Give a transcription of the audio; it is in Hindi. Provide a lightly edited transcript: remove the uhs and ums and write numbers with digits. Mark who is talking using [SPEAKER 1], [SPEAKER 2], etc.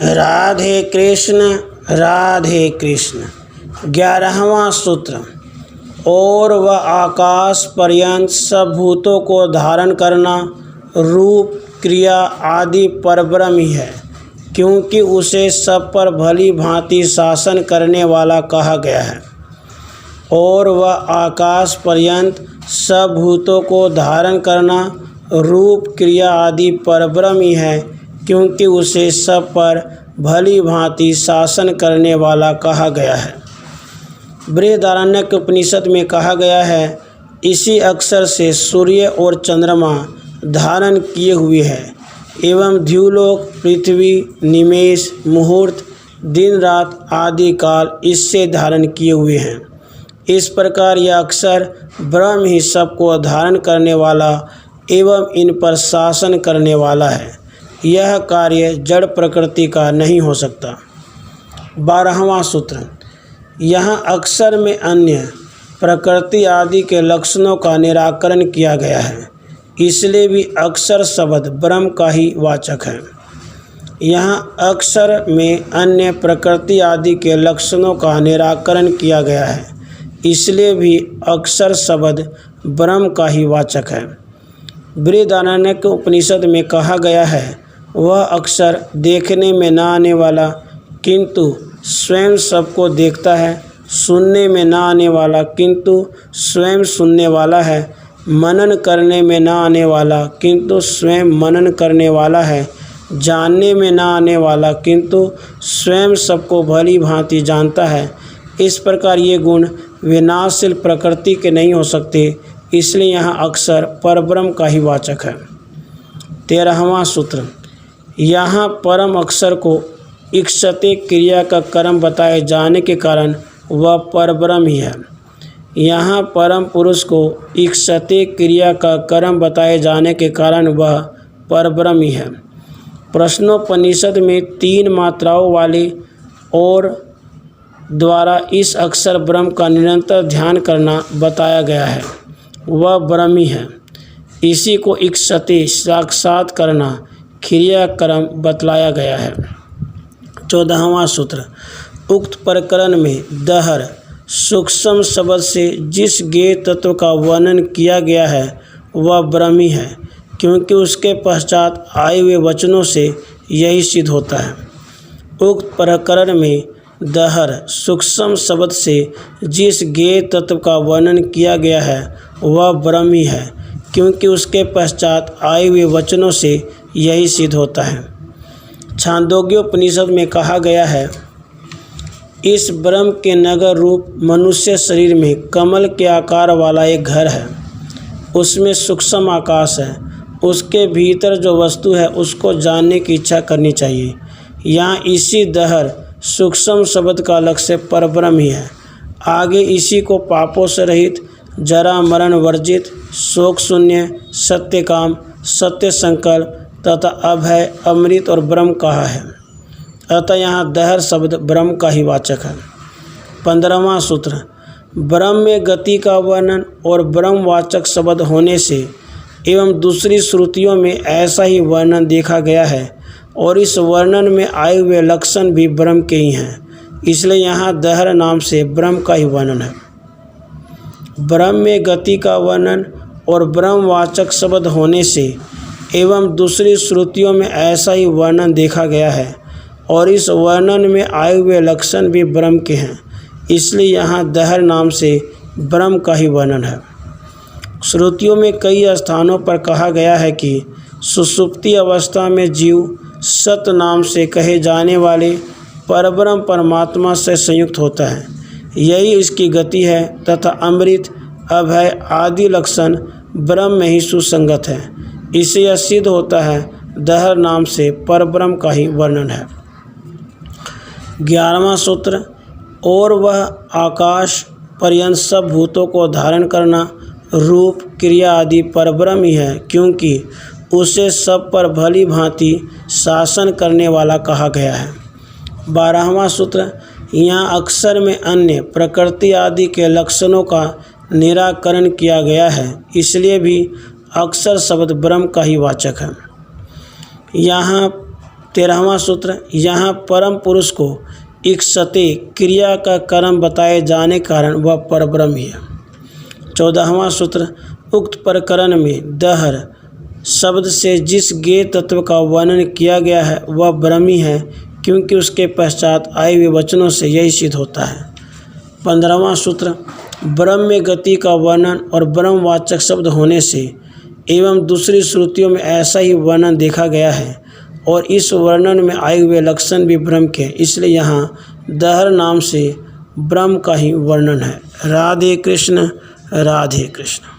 [SPEAKER 1] राधे कृष्ण राधे कृष्ण। 11वां सूत्र। और वह आकाश पर्यंत सब भूतों को धारण करना रूप क्रिया आदि परब्रह्म ही है, क्योंकि उसे सब पर भली भांति शासन करने वाला कहा गया है। और वह आकाश पर्यंत सब भूतों को धारण करना रूप क्रिया आदि परब्रह्म ही है, क्योंकि उसे सब पर भली भांति शासन करने वाला कहा गया है। बृहदारण्यक उपनिषद में कहा गया है, इसी अक्षर से सूर्य और चंद्रमा धारण किए हुए हैं एवं द्युलोक पृथ्वी निमेष मुहूर्त दिन रात आदि काल इससे धारण किए हुए हैं। इस प्रकार यह अक्षर ब्रह्म ही सबको धारण करने वाला एवं इन पर शासन करने वाला है। यह कार्य जड़ प्रकृति का नहीं हो सकता। 12वां सूत्र। यहाँ अक्षर में अन्य प्रकृति आदि के लक्षणों का निराकरण किया गया है, इसलिए भी अक्षर शब्द ब्रह्म का ही वाचक है। यहाँ अक्षर में अन्य प्रकृति आदि के लक्षणों का निराकरण किया गया है, इसलिए भी अक्षर शब्द ब्रह्म का ही वाचक है। बृहदारण्यक उपनिषद में कहा गया है, वह अक्षर देखने में न आने वाला किंतु स्वयं सबको देखता है, सुनने में न आने वाला किंतु स्वयं सुनने वाला है, मनन करने में न आने वाला किंतु स्वयं मनन करने वाला है, जानने में न आने वाला किंतु स्वयं सबको भली भांति जानता है। इस प्रकार ये गुण विनाशशील प्रकृति के नहीं हो सकते, इसलिए यहाँ अक्षर परब्रह्म का ही वाचक है। 13वां सूत्र। यहाँ परम अक्षर को इक्षते क्रिया का कर्म बताए जाने के कारण वह परब्रह्म ही है। यहाँ परम पुरुष को इक्षते क्रिया का कर्म बताए जाने के कारण वह परब्रह्म ही है। प्रश्नोपनिषद में 3 मात्राओं वाले और द्वारा इस अक्षर ब्रह्म का निरंतर ध्यान करना बताया गया है, वह ब्रह्म ही है। इसी को इक्षते साक्षात करना क्रिया कर्म बतलाया गया है। 14वां सूत्र। उक्त प्रकरण में दहर सूक्ष्म शब्द से जिस ज्ञेय तत्व का वर्णन किया गया है वह ब्रह्म ही है, क्योंकि उसके पश्चात आए हुए वचनों से यही सिद्ध होता है। उक्त प्रकरण में दहर सूक्ष्म शब्द से जिस ज्ञेय तत्व का वर्णन किया गया है वह ब्रह्म ही है, क्योंकि उसके पश्चात आए हुए वचनों से यही सिद्ध होता है। छांदोग्य उपनिषद में कहा गया है, इस ब्रह्म के नगर रूप मनुष्य शरीर में कमल के आकार वाला एक घर है, उसमें सूक्ष्म आकाश है, उसके भीतर जो वस्तु है उसको जानने की इच्छा करनी चाहिए। यहाँ इसी दहर सूक्ष्म शब्द का लक्ष्य परब्रह्म ही है। आगे इसी को पापों से रहित, जरा मरण वर्जित, शोक शून्य, सत्य काम, सत्य संकल्प तथा अभय, अमृत और ब्रह्म कहा है। अतः यहाँ दहर शब्द ब्रह्म का ही वाचक है। 15वां सूत्र। ब्रह्म में गति का वर्णन और ब्रह्मवाचक शब्द होने से एवं दूसरी श्रुतियों में ऐसा ही वर्णन देखा गया है, और इस वर्णन में आए हुए लक्षण भी ब्रह्म के ही हैं, इसलिए यहाँ दहर नाम से ब्रह्म का ही वर्णन है। ब्रह्म में गति का वर्णन और ब्रह्मवाचक शब्द होने से एवं दूसरी श्रुतियों में ऐसा ही वर्णन देखा गया है, और इस वर्णन में आए हुए लक्षण भी ब्रह्म के हैं, इसलिए यहाँ दहर नाम से ब्रह्म का ही वर्णन है। श्रुतियों में कई स्थानों पर कहा गया है कि सुषुप्ति अवस्था में जीव सत नाम से कहे जाने वाले परब्रह्म परमात्मा से संयुक्त होता है, यही इसकी गति है, तथा अमृत, अभय आदि लक्षण ब्रह्म में ही सुसंगत है। इससे यह सिद्ध होता है दहर नाम से परब्रह्म का ही वर्णन है। 11वां सूत्र। और वह आकाश पर्यंत सब भूतों को धारण करना रूप क्रिया आदि परब्रह्म ही है, क्योंकि उसे सब पर भली भांति शासन करने वाला कहा गया है। 12वां सूत्र। यहाँ अक्षर में अन्य प्रकृति आदि के लक्षणों का निराकरण किया गया है, इसलिए भी अक्षर शब्द ब्रह्म का ही वाचक है। यहाँ 13वां सूत्र, यहाँ परम पुरुष को इक्सते क्रिया का कर्म बताए जाने के कारण वह परब्रह्म ही है। 14वां सूत्र, उक्त प्रकरण में दहर शब्द से जिस ज्ञेय तत्व का वर्णन किया गया है वह ब्रह्म ही है, क्योंकि उसके पश्चात आए हुए वचनों से यही सिद्ध होता है। 15वां सूत्र, ब्रह्म में गति का वर्णन और ब्रह्मवाचक शब्द होने से एवं दूसरी श्रुतियों में ऐसा ही वर्णन देखा गया है और इस वर्णन में आए हुए लक्षण भी ब्रह्म के, इसलिए यहाँ दहर नाम से ब्रह्म का ही वर्णन है। राधे कृष्ण राधे कृष्ण।